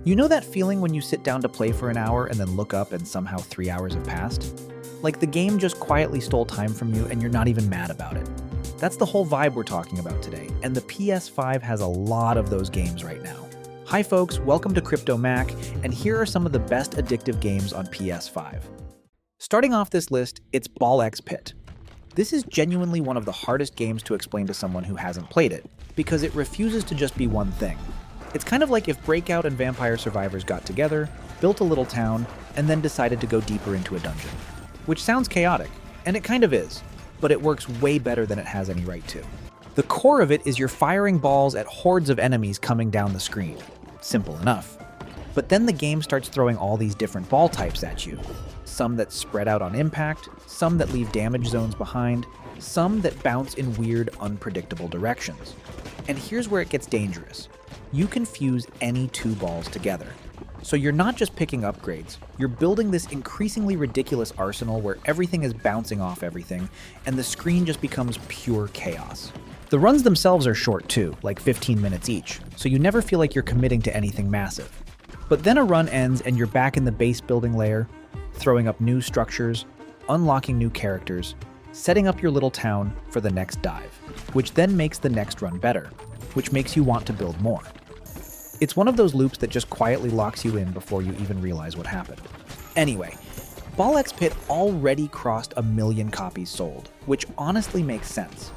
You know that feeling when you sit down to play for an hour and then look up and somehow 3 hours have passed? Like the game just quietly stole time from you and you're not even mad about it. That's the whole vibe we're talking about today, and the PS5 has a lot of those games right now. Hi folks, welcome to Crypto Mac, and here are some of the best addictive games on PS5. Starting off this list, it's Ball X Pit. This is genuinely one of the hardest games to explain to someone who hasn't played it, because it refuses to just be one thing. It's kind of like if Breakout and Vampire Survivors got together, built a little town, and then decided to go deeper into a dungeon. Which sounds chaotic, and it kind of is, but it works way better than it has any right to. The core of it is you're firing balls at hordes of enemies coming down the screen. Simple enough. But then the game starts throwing all these different ball types at you. Some that spread out on impact, some that leave damage zones behind, some that bounce in weird, unpredictable directions. And here's where it gets dangerous. You can fuse any two balls together. So you're not just picking upgrades, you're building this increasingly ridiculous arsenal where everything is bouncing off everything, and the screen just becomes pure chaos. The runs themselves are short too, like 15 minutes each, so you never feel like you're committing to anything massive. But then a run ends and you're back in the base building layer, throwing up new structures, unlocking new characters, setting up your little town for the next dive, which then makes the next run better, which makes you want to build more. It's one of those loops that just quietly locks you in before you even realize what happened. Anyway, Ball X Pit already crossed 1 million copies sold, which honestly makes sense.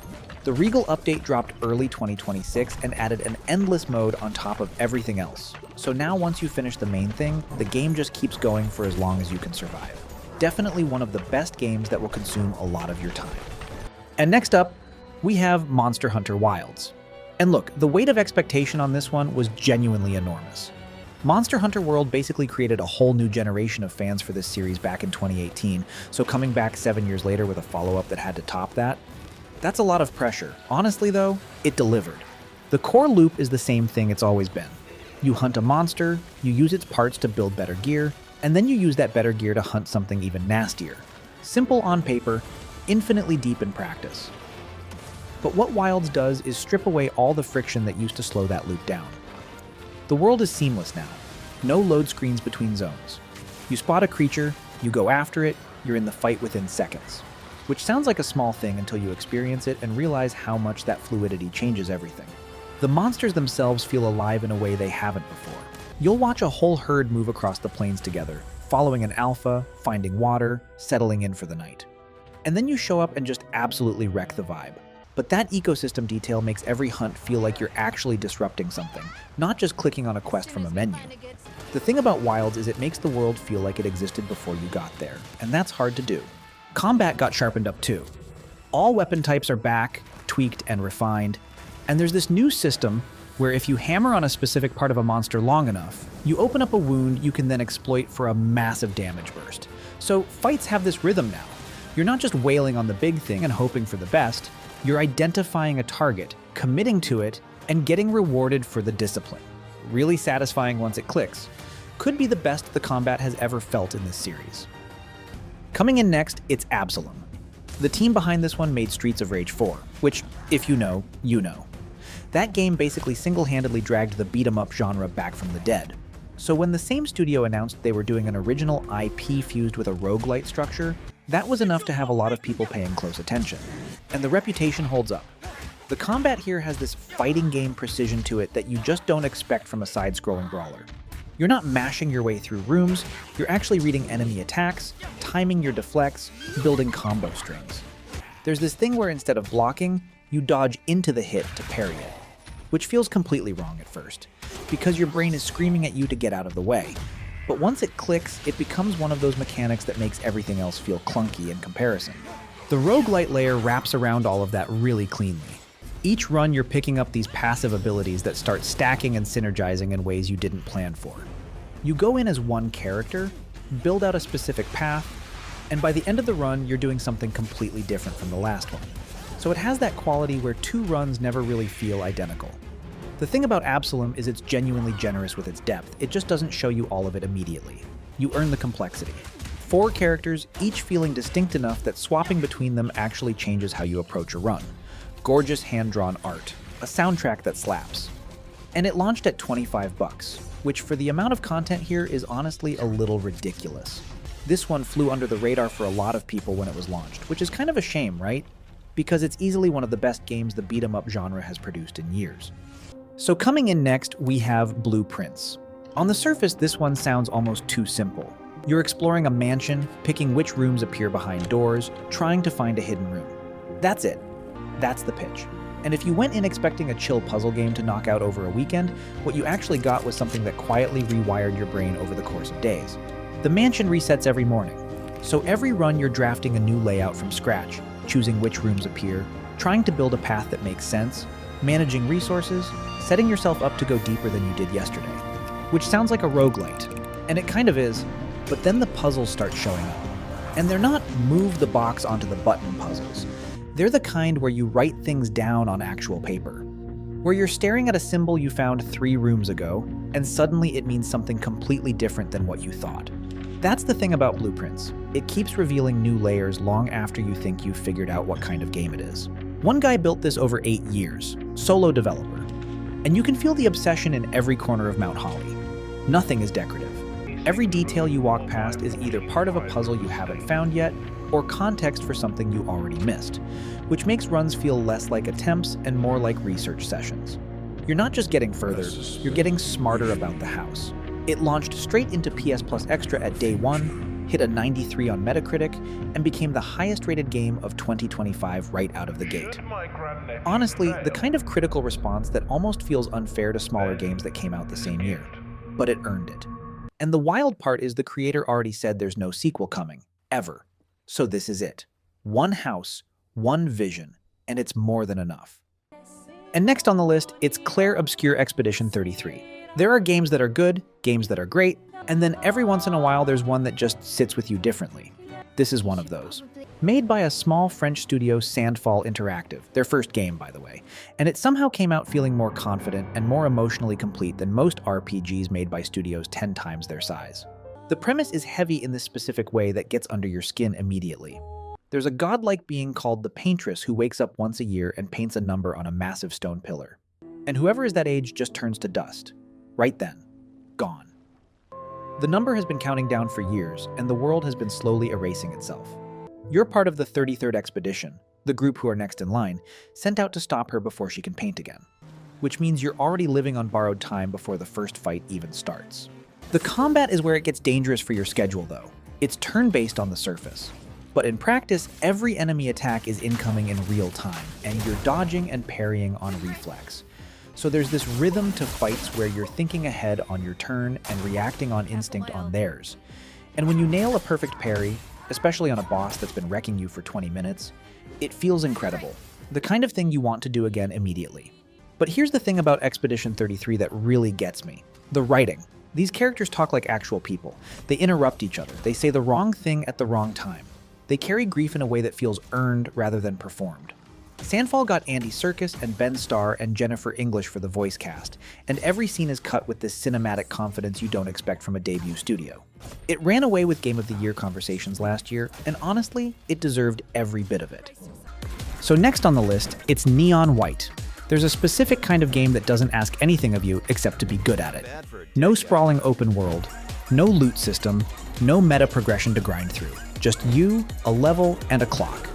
The Regal update dropped early 2026 and added an endless mode on top of everything else. So now once you finish the main thing, the game just keeps going for as long as you can survive. Definitely one of the best games that will consume a lot of your time. And next up, we have Monster Hunter Wilds. And look, the weight of expectation on this one was genuinely enormous. Monster Hunter World basically created a whole new generation of fans for this series back in 2018, so coming back 7 years later with a follow-up that had to top that, that's a lot of pressure. Honestly though, it delivered. The core loop is the same thing it's always been. You hunt a monster, you use its parts to build better gear, and then you use that better gear to hunt something even nastier. Simple on paper, infinitely deep in practice. But what Wilds does is strip away all the friction that used to slow that loop down. The world is seamless now. No load screens between zones. You spot a creature, you go after it, you're in the fight within seconds. Which sounds like a small thing until you experience it and realize how much that fluidity changes everything. The monsters themselves feel alive in a way they haven't before. You'll watch a whole herd move across the plains together, following an alpha, finding water, settling in for the night. And then you show up and just absolutely wreck the vibe. But that ecosystem detail makes every hunt feel like you're actually disrupting something, not just clicking on a quest from a menu. The thing about Wilds is it makes the world feel like it existed before you got there, and that's hard to do. Combat got sharpened up too. All weapon types are back, tweaked, and refined, and there's this new system where if you hammer on a specific part of a monster long enough, you open up a wound you can then exploit for a massive damage burst. So fights have this rhythm now. You're not just wailing on the big thing and hoping for the best, you're identifying a target, committing to it, and getting rewarded for the discipline. Really satisfying once it clicks. Could be the best the combat has ever felt in this series. Coming in next, it's Absolum. The team behind this one made Streets of Rage 4, which, if you know, you know. That game basically single-handedly dragged the beat-em-up genre back from the dead. So when the same studio announced they were doing an original IP fused with a roguelite structure, that was enough to have a lot of people paying close attention. And the reputation holds up. The combat here has this fighting game precision to it that you just don't expect from a side-scrolling brawler. You're not mashing your way through rooms, you're actually reading enemy attacks, timing your deflects, building combo strings. There's this thing where instead of blocking, you dodge into the hit to parry it, which feels completely wrong at first, because your brain is screaming at you to get out of the way. But once it clicks, it becomes one of those mechanics that makes everything else feel clunky in comparison. The roguelite layer wraps around all of that really cleanly. Each run you're picking up these passive abilities that start stacking and synergizing in ways you didn't plan for. You go in as one character, build out a specific path, and by the end of the run you're doing something completely different from the last one. So it has that quality where two runs never really feel identical. The thing about Absolum is it's genuinely generous with its depth, it just doesn't show you all of it immediately. You earn the complexity. 4 characters, each feeling distinct enough that swapping between them actually changes how you approach a run. Gorgeous hand-drawn art, a soundtrack that slaps. And it launched at $25, which for the amount of content here is honestly a little ridiculous. This one flew under the radar for a lot of people when it was launched, which is kind of a shame, right? Because it's easily one of the best games the beat-em-up genre has produced in years. So coming in next, we have Blueprints. On the surface, this one sounds almost too simple. You're exploring a mansion, picking which rooms appear behind doors, trying to find a hidden room. That's it. That's the pitch. And if you went in expecting a chill puzzle game to knock out over a weekend, what you actually got was something that quietly rewired your brain over the course of days. The mansion resets every morning, so every run you're drafting a new layout from scratch, choosing which rooms appear, trying to build a path that makes sense, managing resources, setting yourself up to go deeper than you did yesterday. Which sounds like a roguelite, and it kind of is, but then the puzzles start showing up. And they're not move the box onto the button puzzles. They're the kind where you write things down on actual paper, where you're staring at a symbol you found 3 rooms ago, and suddenly it means something completely different than what you thought. That's the thing about Blueprints. It keeps revealing new layers long after you think you've figured out what kind of game it is. One guy built this over 8 years, solo developer, and you can feel the obsession in every corner of Mount Holly. Nothing is decorative. Every detail you walk past is either part of a puzzle you haven't found yet, or context for something you already missed, which makes runs feel less like attempts and more like research sessions. You're not just getting further, you're getting smarter about the house. It launched straight into PS Plus Extra at day 1, hit a 93 on Metacritic, and became the highest rated game of 2025 right out of the gate. Honestly, the kind of critical response that almost feels unfair to smaller games that came out the same year. But it earned it. And the wild part is the creator already said there's no sequel coming, ever. So this is it. One house, one vision, and it's more than enough. And next on the list, it's Clair Obscur Expedition 33. There are games that are good, games that are great, and then every once in a while there's one that just sits with you differently. This is one of those. Made by a small French studio, Sandfall Interactive, their first game by the way, and it somehow came out feeling more confident and more emotionally complete than most RPGs made by studios 10 times their size. The premise is heavy in this specific way that gets under your skin immediately. There's a godlike being called the Paintress who wakes up once a year and paints a number on a massive stone pillar. And whoever is that age just turns to dust. Right then. Gone. The number has been counting down for years, and the world has been slowly erasing itself. You're part of the 33rd Expedition, the group who are next in line, sent out to stop her before she can paint again. Which means you're already living on borrowed time before the first fight even starts. The combat is where it gets dangerous for your schedule though. It's turn-based on the surface. But in practice, every enemy attack is incoming in real time, and you're dodging and parrying on reflex. So there's this rhythm to fights where you're thinking ahead on your turn and reacting on instinct on theirs. And when you nail a perfect parry, especially on a boss that's been wrecking you for 20 minutes, it feels incredible. The kind of thing you want to do again immediately. But here's the thing about Expedition 33 that really gets me. The writing. These characters talk like actual people. They interrupt each other. They say the wrong thing at the wrong time. They carry grief in a way that feels earned rather than performed. Sandfall got Andy Serkis and Ben Starr and Jennifer English for the voice cast, and every scene is cut with this cinematic confidence you don't expect from a debut studio. It ran away with Game of the Year conversations last year, and honestly, it deserved every bit of it. So next on the list, it's Neon White. There's a specific kind of game that doesn't ask anything of you except to be good at it. No sprawling open world, no loot system, no meta progression to grind through. Just you, a level, and a clock.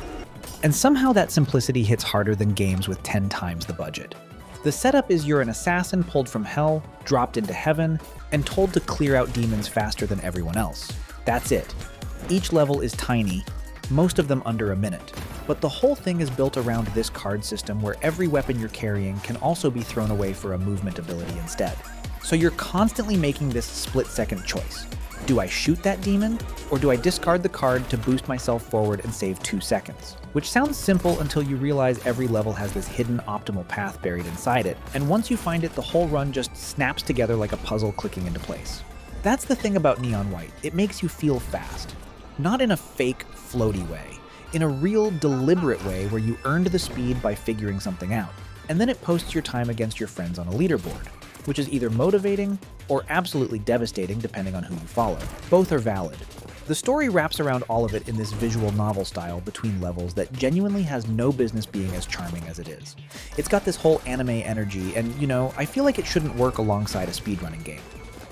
And somehow that simplicity hits harder than games with 10 times the budget. The setup is you're an assassin pulled from hell, dropped into heaven, and told to clear out demons faster than everyone else. That's it. Each level is tiny, most of them under a minute. But the whole thing is built around this card system where every weapon you're carrying can also be thrown away for a movement ability instead. So you're constantly making this split-second choice. Do I shoot that demon, or do I discard the card to boost myself forward and save 2 seconds? Which sounds simple until you realize every level has this hidden optimal path buried inside it, and once you find it, the whole run just snaps together like a puzzle clicking into place. That's the thing about Neon White. It makes you feel fast. Not in a fake, floaty way. In a real, deliberate way where you earned the speed by figuring something out. And then it posts your time against your friends on a leaderboard, which is either motivating or absolutely devastating depending on who you follow. Both are valid. The story wraps around all of it in this visual novel style between levels that genuinely has no business being as charming as it is. It's got this whole anime energy, and I feel like it shouldn't work alongside a speedrunning game.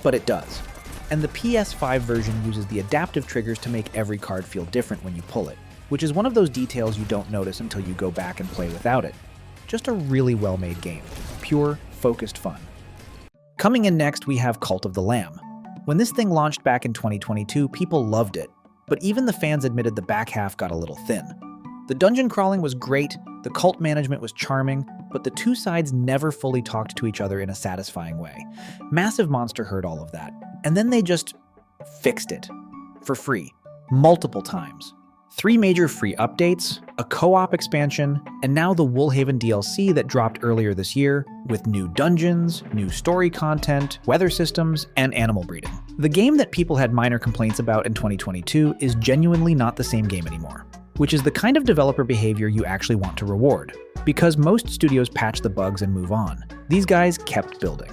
but it does. And the PS5 version uses the adaptive triggers to make every card feel different when you pull it, which is one of those details you don't notice until you go back and play without it. Just a really well-made game. Pure, focused fun. Coming in next, we have Cult of the Lamb. When this thing launched back in 2022, people loved it, but even the fans admitted the back half got a little thin. The dungeon crawling was great, the cult management was charming, but the two sides never fully talked to each other in a satisfying way. Massive Monster heard all of that, and then they just fixed it. For free. Multiple times. 3 major free updates, a co-op expansion, and now the Woolhaven DLC that dropped earlier this year, with new dungeons, new story content, weather systems, and animal breeding. The game that people had minor complaints about in 2022 is genuinely not the same game anymore, which is the kind of developer behavior you actually want to reward. Because most studios patch the bugs and move on, these guys kept building.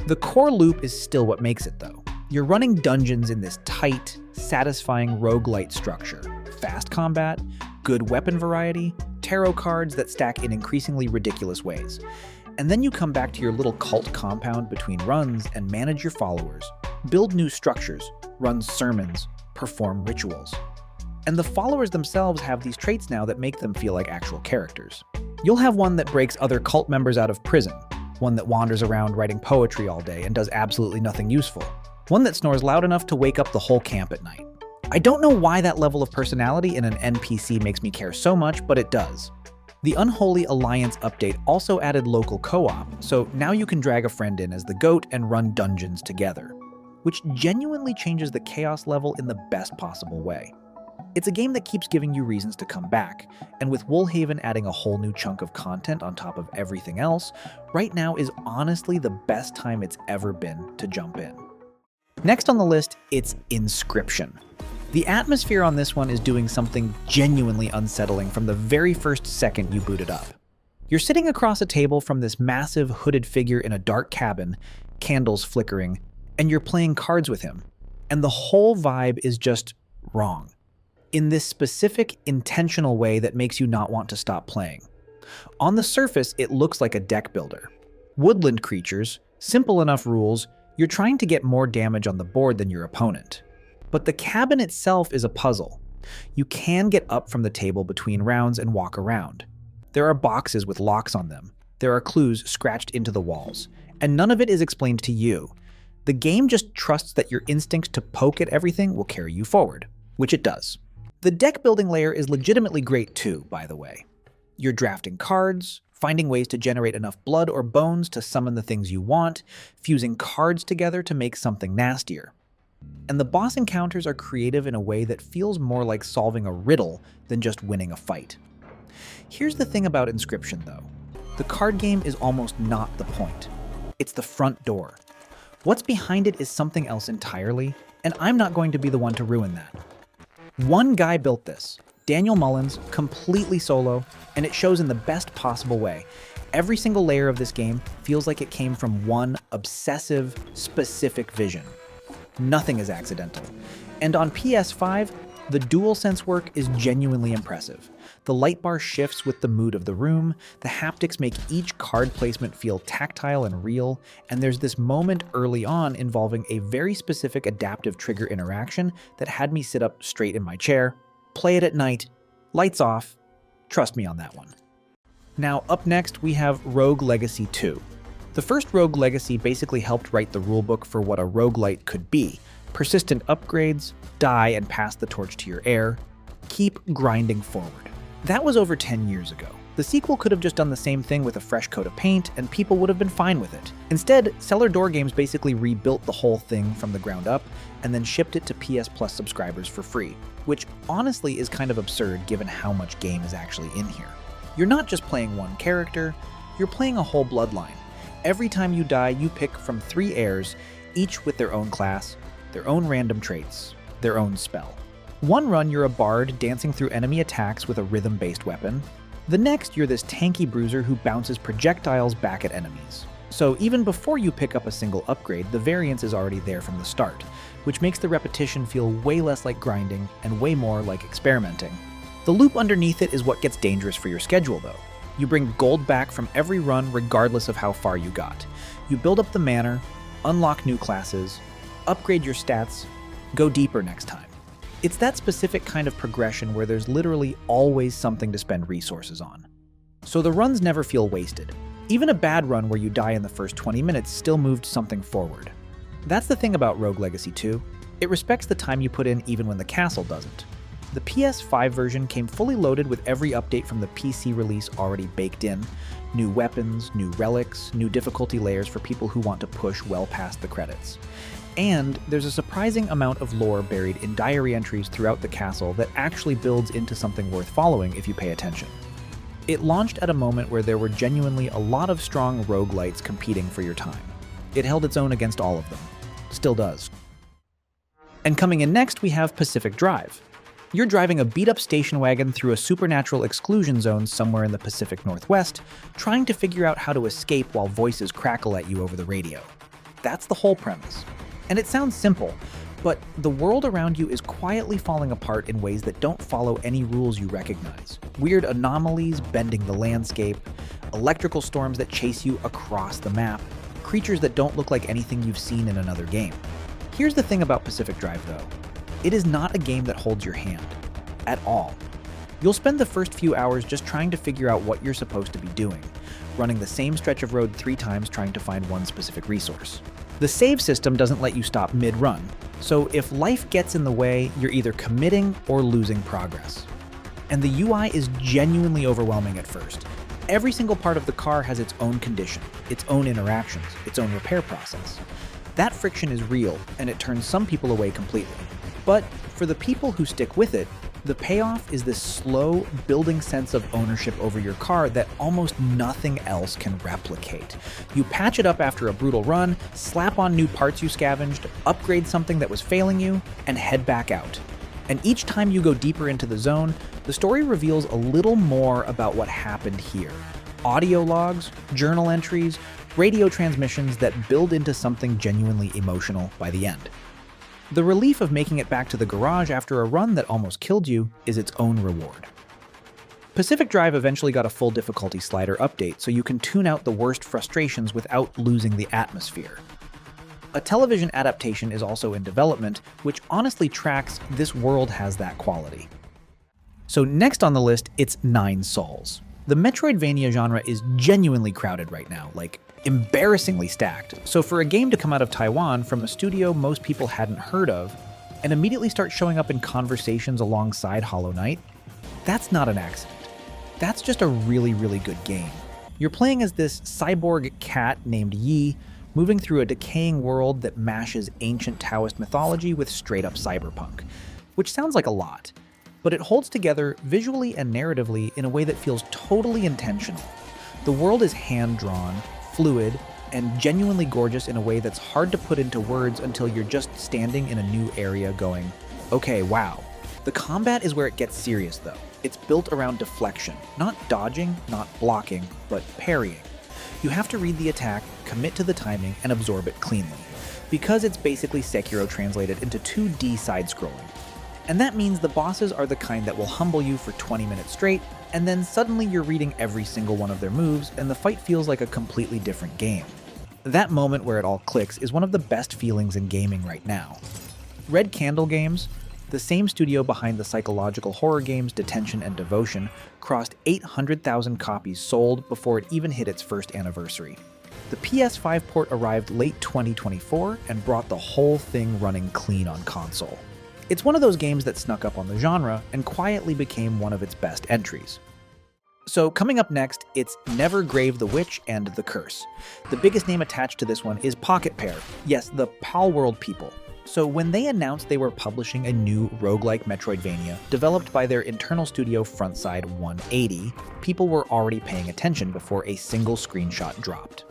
The core loop is still what makes it though. You're running dungeons in this tight, satisfying roguelite structure. Fast combat, good weapon variety, tarot cards that stack in increasingly ridiculous ways. And then you come back to your little cult compound between runs and manage your followers, build new structures, run sermons, perform rituals. And the followers themselves have these traits now that make them feel like actual characters. You'll have one that breaks other cult members out of prison, one that wanders around writing poetry all day and does absolutely nothing useful, one that snores loud enough to wake up the whole camp at night. I don't know why that level of personality in an NPC makes me care so much, but it does. The Unholy Alliance update also added local co-op, so now you can drag a friend in as the goat and run dungeons together, which genuinely changes the chaos level in the best possible way. It's a game that keeps giving you reasons to come back, and with Woolhaven adding a whole new chunk of content on top of everything else, right now is honestly the best time it's ever been to jump in. Next on the list, it's Inscryption. The atmosphere on this one is doing something genuinely unsettling from the very first second you boot it up. You're sitting across a table from this massive hooded figure in a dark cabin, candles flickering, and you're playing cards with him. And the whole vibe is just wrong. In this specific, intentional way that makes you not want to stop playing. On the surface, it looks like a deck builder. Woodland creatures, simple enough rules, you're trying to get more damage on the board than your opponent. But the cabin itself is a puzzle. You can get up from the table between rounds and walk around. There are boxes with locks on them. There are clues scratched into the walls. And none of it is explained to you. The game just trusts that your instinct to poke at everything will carry you forward, which it does. The deck building layer is legitimately great too, by the way. You're drafting cards, finding ways to generate enough blood or bones to summon the things you want, fusing cards together to make something nastier. And the boss encounters are creative in a way that feels more like solving a riddle than just winning a fight. Here's the thing about Inscryption though. The card game is almost not the point. It's the front door. What's behind it is something else entirely, and I'm not going to be the one to ruin that. One guy built this, Daniel Mullins, completely solo, and it shows in the best possible way. Every single layer of this game feels like it came from one obsessive, specific vision. Nothing is accidental. And on PS5, the DualSense work is genuinely impressive. The light bar shifts with the mood of the room, the haptics make each card placement feel tactile and real, and there's this moment early on involving a very specific adaptive trigger interaction that had me sit up straight in my chair, play it at night, lights off, trust me on that one. Now up next we have Rogue Legacy 2. The first Rogue Legacy basically helped write the rulebook for what a roguelite could be. Persistent upgrades, die and pass the torch to your heir, keep grinding forward. That was over 10 years ago. The sequel could have just done the same thing with a fresh coat of paint, and people would have been fine with it. Instead, Cellar Door Games basically rebuilt the whole thing from the ground up, and then shipped it to PS Plus subscribers for free, which honestly is kind of absurd given how much game is actually in here. You're not just playing one character, you're playing a whole bloodline. Every time you die, you pick from 3 heirs, each with their own class, their own random traits, their own spell. One run, you're a bard dancing through enemy attacks with a rhythm-based weapon. The next, you're this tanky bruiser who bounces projectiles back at enemies. So even before you pick up a single upgrade, the variance is already there from the start, which makes the repetition feel way less like grinding and way more like experimenting. The loop underneath it is what gets dangerous for your schedule though. You bring gold back from every run regardless of how far you got. You build up the manor, unlock new classes, upgrade your stats, go deeper next time. It's that specific kind of progression where there's literally always something to spend resources on. So the runs never feel wasted. Even a bad run where you die in the first 20 minutes still moved something forward. That's the thing about Rogue Legacy 2. It respects the time you put in even when the castle doesn't. The PS5 version came fully loaded with every update from the PC release already baked in. New weapons, new relics, new difficulty layers for people who want to push well past the credits. And there's a surprising amount of lore buried in diary entries throughout the castle that actually builds into something worth following if you pay attention. It launched at a moment where there were genuinely a lot of strong roguelites competing for your time. It held its own against all of them. Still does. And coming in next, we have Pacific Drive. You're driving a beat-up station wagon through a supernatural exclusion zone somewhere in the Pacific Northwest, trying to figure out how to escape while voices crackle at you over the radio. That's the whole premise. And it sounds simple, but the world around you is quietly falling apart in ways that don't follow any rules you recognize. Weird anomalies bending the landscape, electrical storms that chase you across the map, creatures that don't look like anything you've seen in another game. Here's the thing about Pacific Drive though. It is not a game that holds your hand. At all. You'll spend the first few hours just trying to figure out what you're supposed to be doing, running the same stretch of road 3 times trying to find one specific resource. The save system doesn't let you stop mid-run, so if life gets in the way, you're either committing or losing progress. And the UI is genuinely overwhelming at first. Every single part of the car has its own condition, its own interactions, its own repair process. That friction is real, and it turns some people away completely. But for the people who stick with it, the payoff is this slow, building sense of ownership over your car that almost nothing else can replicate. You patch it up after a brutal run, slap on new parts you scavenged, upgrade something that was failing you, and head back out. And each time you go deeper into the zone, the story reveals a little more about what happened here. Audio logs, journal entries, radio transmissions that build into something genuinely emotional by the end. The relief of making it back to the garage after a run that almost killed you is its own reward. Pacific Drive eventually got a full difficulty slider update so you can tune out the worst frustrations without losing the atmosphere. A television adaptation is also in development, which honestly tracks this world has that quality. So next on the list, it's Nine Sols. The Metroidvania genre is genuinely crowded right now, like embarrassingly stacked. So for a game to come out of Taiwan from a studio most people hadn't heard of, and immediately start showing up in conversations alongside Hollow Knight, that's not an accident. That's just a really, really good game. You're playing as this cyborg cat named Yi, moving through a decaying world that mashes ancient Taoist mythology with straight-up cyberpunk, which sounds like a lot, but it holds together visually and narratively in a way that feels totally intentional. The world is hand-drawn, fluid, and genuinely gorgeous in a way that's hard to put into words until you're just standing in a new area going, okay, wow. The combat is where it gets serious though. It's built around deflection, not dodging, not blocking, but parrying. You have to read the attack, commit to the timing, and absorb it cleanly, because it's basically Sekiro translated into 2D side-scrolling. And that means the bosses are the kind that will humble you for 20 minutes straight, and then suddenly you're reading every single one of their moves, and the fight feels like a completely different game. That moment where it all clicks is one of the best feelings in gaming right now. Red Candle Games, the same studio behind the psychological horror games Detention and Devotion, crossed 800,000 copies sold before it even hit its first anniversary. The PS5 port arrived late 2024 and brought the whole thing running clean on console. It's one of those games that snuck up on the genre and quietly became one of its best entries. So coming up next, it's Never Grave the Witch and The Curse. The biggest name attached to this one is Pocket Pair, yes, the Palworld people. So when they announced they were publishing a new roguelike Metroidvania developed by their internal studio Frontside 180, people were already paying attention before a single screenshot dropped.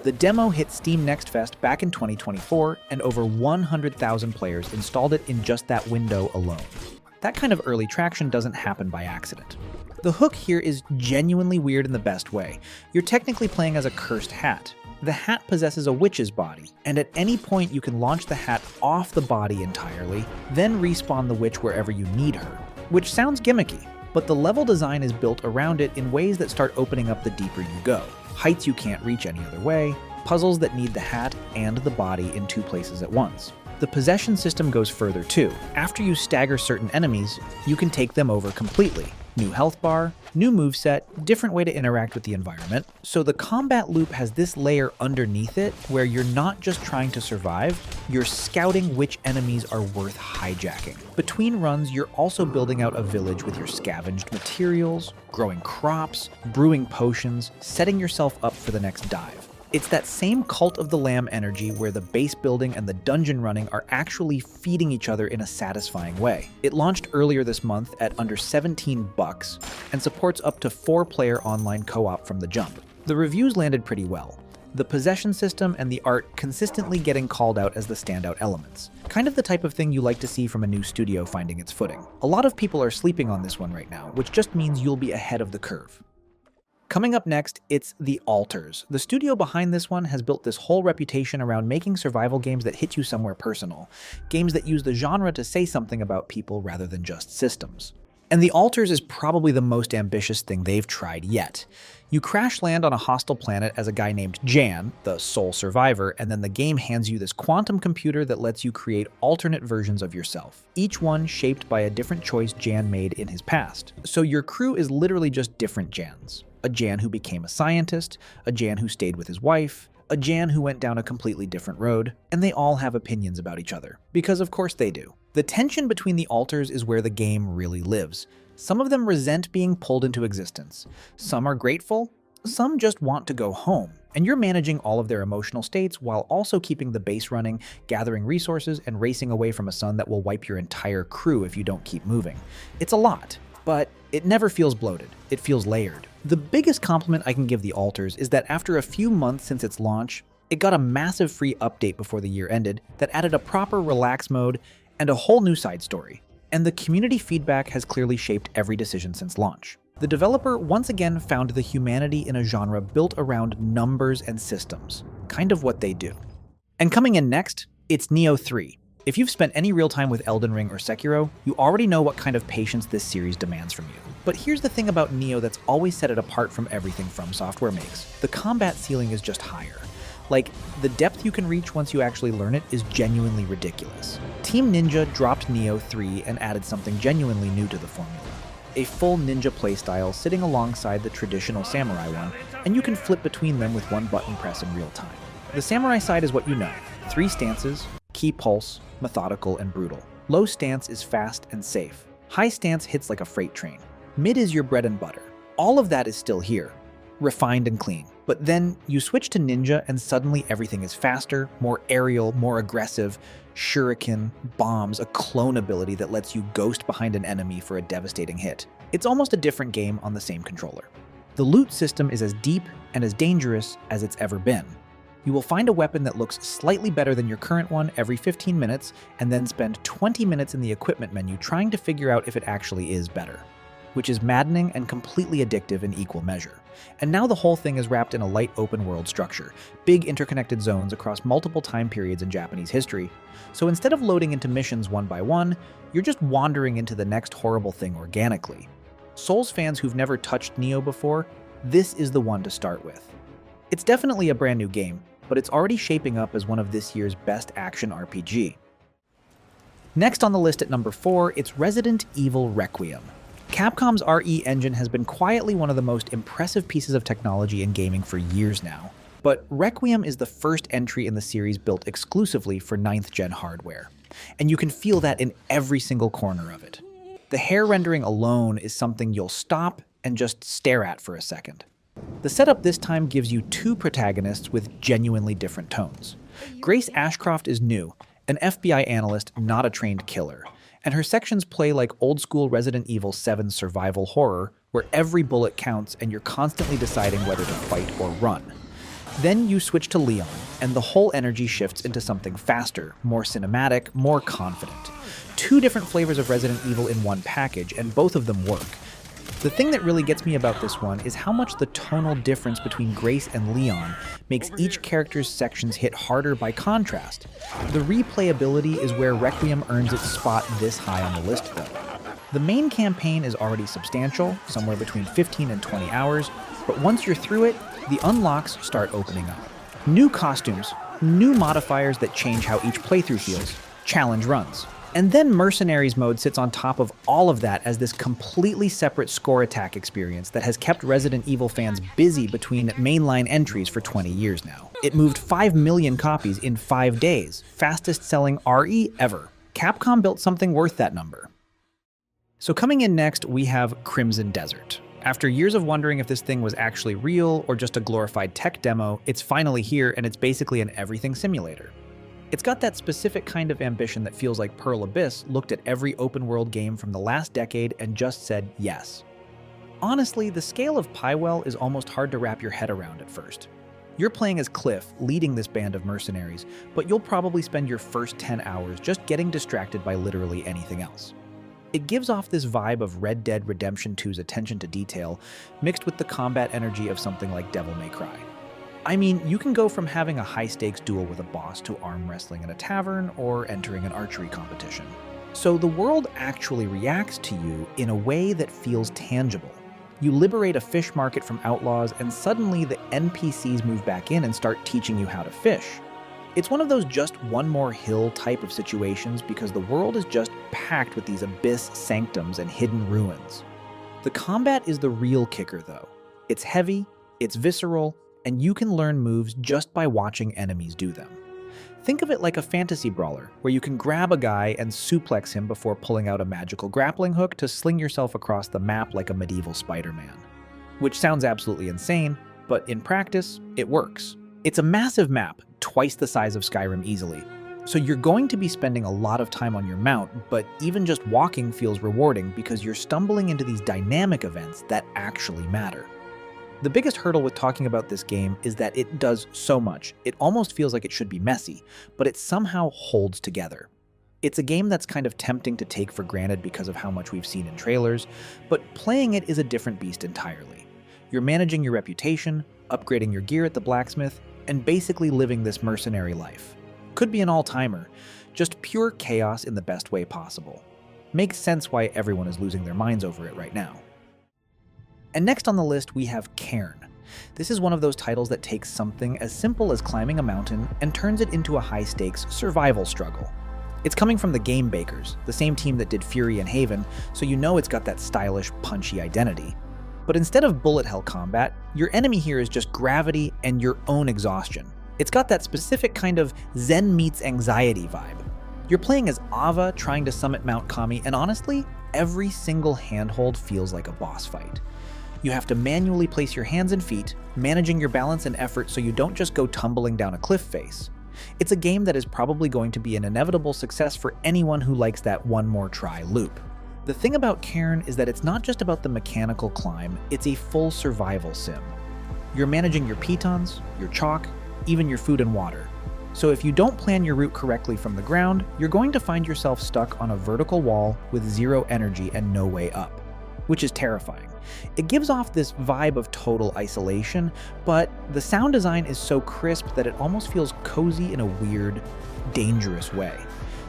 The demo hit Steam Next Fest back in 2024, and over 100,000 players installed it in just that window alone. That kind of early traction doesn't happen by accident. The hook here is genuinely weird in the best way. You're technically playing as a cursed hat. The hat possesses a witch's body, and at any point you can launch the hat off the body entirely, then respawn the witch wherever you need her, which sounds gimmicky, but the level design is built around it in ways that start opening up the deeper you go. Heights you can't reach any other way, puzzles that need the hat and the body in two places at once. The possession system goes further too. After you stagger certain enemies, you can take them over completely. New health bar, new moveset, different way to interact with the environment. So the combat loop has this layer underneath it where you're not just trying to survive, you're scouting which enemies are worth hijacking. Between runs, you're also building out a village with your scavenged materials, growing crops, brewing potions, setting yourself up for the next dive. It's that same Cult of the Lamb energy where the base building and the dungeon running are actually feeding each other in a satisfying way. It launched earlier this month at under $17 and supports up to 4-player online co-op from the jump. The reviews landed pretty well. The possession system and the art consistently getting called out as the standout elements. Kind of the type of thing you like to see from a new studio finding its footing. A lot of people are sleeping on this one right now, which just means you'll be ahead of the curve. Coming up next, it's The Alters. The studio behind this one has built this whole reputation around making survival games that hit you somewhere personal. Games that use the genre to say something about people rather than just systems. And The Alters is probably the most ambitious thing they've tried yet. You crash land on a hostile planet as a guy named Jan, the sole survivor, and then the game hands you this quantum computer that lets you create alternate versions of yourself, each one shaped by a different choice Jan made in his past. So your crew is literally just different Jans. A Jan who became a scientist, a Jan who stayed with his wife, a Jan who went down a completely different road, and they all have opinions about each other. Because of course they do. The tension between the alters is where the game really lives. Some of them resent being pulled into existence. Some are grateful, some just want to go home. And you're managing all of their emotional states while also keeping the base running, gathering resources, and racing away from a sun that will wipe your entire crew if you don't keep moving. It's a lot, but it never feels bloated. It feels layered. The biggest compliment I can give The Alters is that after a few months since its launch, it got a massive free update before the year ended that added a proper relax mode and a whole new side story. And the community feedback has clearly shaped every decision since launch. The developer once again found the humanity in a genre built around numbers and systems, kind of what they do. And coming in next, it's Nioh 3. If you've spent any real time with Elden Ring or Sekiro, you already know what kind of patience this series demands from you. But here's the thing about Nioh that's always set it apart from everything From Software makes. The combat ceiling is just higher. Like, the depth you can reach once you actually learn it is genuinely ridiculous. Team Ninja dropped Nioh 3 and added something genuinely new to the formula. A full ninja playstyle sitting alongside the traditional samurai one, and you can flip between them with one button press in real time. The samurai side is what you know. 3 stances, key pulse, methodical, and brutal. Low stance is fast and safe. High stance hits like a freight train. Mid is your bread and butter. All of that is still here, refined and clean. But then you switch to ninja and suddenly everything is faster, more aerial, more aggressive. Shuriken, bombs, a clone ability that lets you ghost behind an enemy for a devastating hit. It's almost a different game on the same controller. The loot system is as deep and as dangerous as it's ever been. You will find a weapon that looks slightly better than your current one every 15 minutes, and then spend 20 minutes in the equipment menu trying to figure out if it actually is better, which is maddening and completely addictive in equal measure. And now the whole thing is wrapped in a light open world structure, big interconnected zones across multiple time periods in Japanese history. So instead of loading into missions one by one, you're just wandering into the next horrible thing organically. Souls fans who've never touched Nioh before, this is the one to start with. It's definitely a brand new game, but it's already shaping up as one of this year's best action RPG. Next on the list at number 4, it's Resident Evil Requiem. Capcom's RE engine has been quietly one of the most impressive pieces of technology in gaming for years now. But Requiem is the first entry in the series built exclusively for 9th gen hardware. And you can feel that in every single corner of it. The hair rendering alone is something you'll stop and just stare at for a second. The setup this time gives you 2 protagonists with genuinely different tones. Grace Ashcroft is new, an FBI analyst, not a trained killer, and her sections play like old-school Resident Evil 7 survival horror, where every bullet counts and you're constantly deciding whether to fight or run. Then you switch to Leon, and the whole energy shifts into something faster, more cinematic, more confident. 2 different flavors of Resident Evil in one package, and both of them work. The thing that really gets me about this one is how much the tonal difference between Grace and Leon makes each character's sections hit harder by contrast. The replayability is where Requiem earns its spot this high on the list though. The main campaign is already substantial, somewhere between 15 and 20 hours, but once you're through it, the unlocks start opening up. New costumes, new modifiers that change how each playthrough feels, challenge runs. And then Mercenaries mode sits on top of all of that as this completely separate score attack experience that has kept Resident Evil fans busy between mainline entries for 20 years now. It moved 5 million copies in 5 days, fastest selling RE ever. Capcom built something worth that number. So coming in next, we have Crimson Desert. After years of wondering if this thing was actually real or just a glorified tech demo, it's finally here and it's basically an everything simulator. It's got that specific kind of ambition that feels like Pearl Abyss looked at every open-world game from the last decade and just said yes. Honestly, the scale of Pywell is almost hard to wrap your head around at first. You're playing as Cliff, leading this band of mercenaries, but you'll probably spend your first 10 hours just getting distracted by literally anything else. It gives off this vibe of Red Dead Redemption 2's attention to detail, mixed with the combat energy of something like Devil May Cry. I mean, you can go from having a high-stakes duel with a boss to arm wrestling in a tavern or entering an archery competition. So the world actually reacts to you in a way that feels tangible. You liberate a fish market from outlaws, and suddenly the NPCs move back in and start teaching you how to fish. It's one of those just one more hill type of situations because the world is just packed with these abyss sanctums and hidden ruins. The combat is the real kicker though. It's heavy, it's visceral, and you can learn moves just by watching enemies do them. Think of it like a fantasy brawler, where you can grab a guy and suplex him before pulling out a magical grappling hook to sling yourself across the map like a medieval Spider-Man. Which sounds absolutely insane, but in practice, it works. It's a massive map, twice the size of Skyrim easily, so you're going to be spending a lot of time on your mount, but even just walking feels rewarding because you're stumbling into these dynamic events that actually matter. The biggest hurdle with talking about this game is that it does so much. It almost feels like it should be messy, but it somehow holds together. It's a game that's kind of tempting to take for granted because of how much we've seen in trailers, but playing it is a different beast entirely. You're managing your reputation, upgrading your gear at the blacksmith, and basically living this mercenary life. Could be an all-timer, just pure chaos in the best way possible. Makes sense why everyone is losing their minds over it right now. And next on the list, we have Cairn. This is one of those titles that takes something as simple as climbing a mountain and turns it into a high-stakes survival struggle. It's coming from the Game Bakers, the same team that did Fury and Haven, so you know it's got that stylish, punchy identity. But instead of bullet hell combat, your enemy here is just gravity and your own exhaustion. It's got that specific kind of Zen meets anxiety vibe. You're playing as Ava trying to summit Mount Kami, and honestly, every single handhold feels like a boss fight. You have to manually place your hands and feet, managing your balance and effort so you don't just go tumbling down a cliff face. It's a game that is probably going to be an inevitable success for anyone who likes that one more try loop. The thing about Cairn is that it's not just about the mechanical climb, it's a full survival sim. You're managing your pitons, your chalk, even your food and water. So if you don't plan your route correctly from the ground, you're going to find yourself stuck on a vertical wall with zero energy and no way up, which is terrifying. It gives off this vibe of total isolation, but the sound design is so crisp that it almost feels cozy in a weird, dangerous way.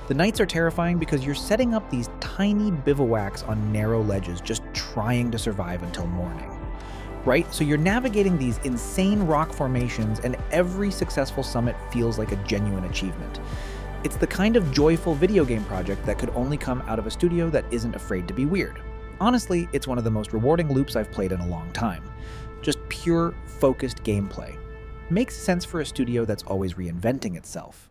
The nights are terrifying because you're setting up these tiny bivouacs on narrow ledges just trying to survive until morning. Right? So you're navigating these insane rock formations and every successful summit feels like a genuine achievement. It's the kind of joyful video game project that could only come out of a studio that isn't afraid to be weird. Honestly, it's one of the most rewarding loops I've played in a long time. Just pure, focused gameplay. Makes sense for a studio that's always reinventing itself.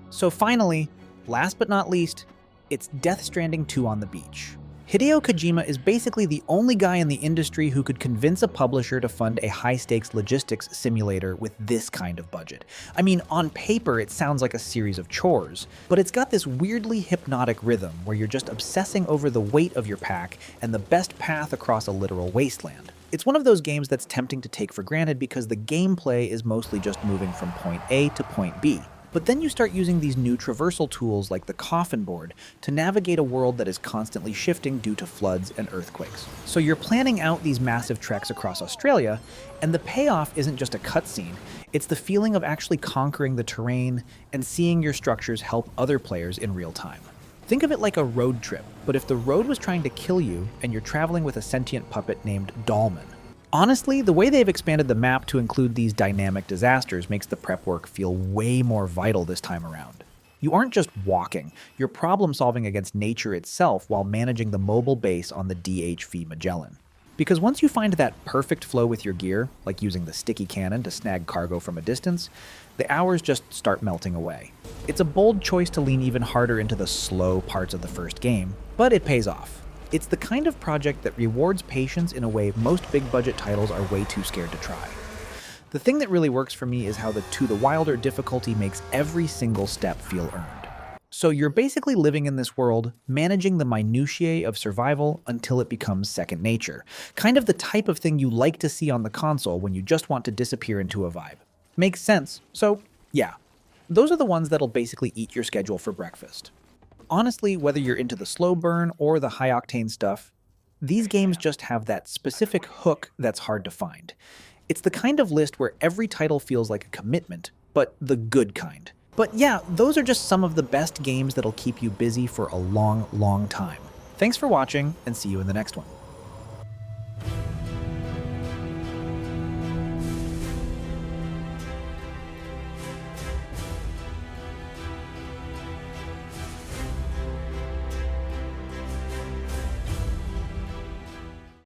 So finally, last but not least, it's Death Stranding 2 on the beach. Hideo Kojima is basically the only guy in the industry who could convince a publisher to fund a high-stakes logistics simulator with this kind of budget. I mean, on paper it sounds like a series of chores, but it's got this weirdly hypnotic rhythm where you're just obsessing over the weight of your pack and the best path across a literal wasteland. It's one of those games that's tempting to take for granted because the gameplay is mostly just moving from point A to point B. But then you start using these new traversal tools like the coffin board to navigate a world that is constantly shifting due to floods and earthquakes. So you're planning out these massive treks across Australia, and the payoff isn't just a cutscene, it's the feeling of actually conquering the terrain and seeing your structures help other players in real time. Think of it like a road trip, but if the road was trying to kill you and you're traveling with a sentient puppet named Dolman. Honestly, the way they've expanded the map to include these dynamic disasters makes the prep work feel way more vital this time around. You aren't just walking, you're problem solving against nature itself while managing the mobile base on the DHV Magellan. Because once you find that perfect flow with your gear, like using the sticky cannon to snag cargo from a distance, the hours just start melting away. It's a bold choice to lean even harder into the slow parts of the first game, but it pays off. It's the kind of project that rewards patience in a way most big budget titles are way too scared to try. The thing that really works for me is how the To the Wilder difficulty makes every single step feel earned. So you're basically living in this world, managing the minutiae of survival until it becomes second nature. Kind of the type of thing you like to see on the console when you just want to disappear into a vibe. Makes sense. So, yeah. Those are the ones that'll basically eat your schedule for breakfast. Honestly, whether you're into the slow burn or the high-octane stuff, these games just have that specific hook that's hard to find. It's the kind of list where every title feels like a commitment, but the good kind. But yeah, those are just some of the best games that'll keep you busy for a long, long time. Thanks for watching, and see you in the next one.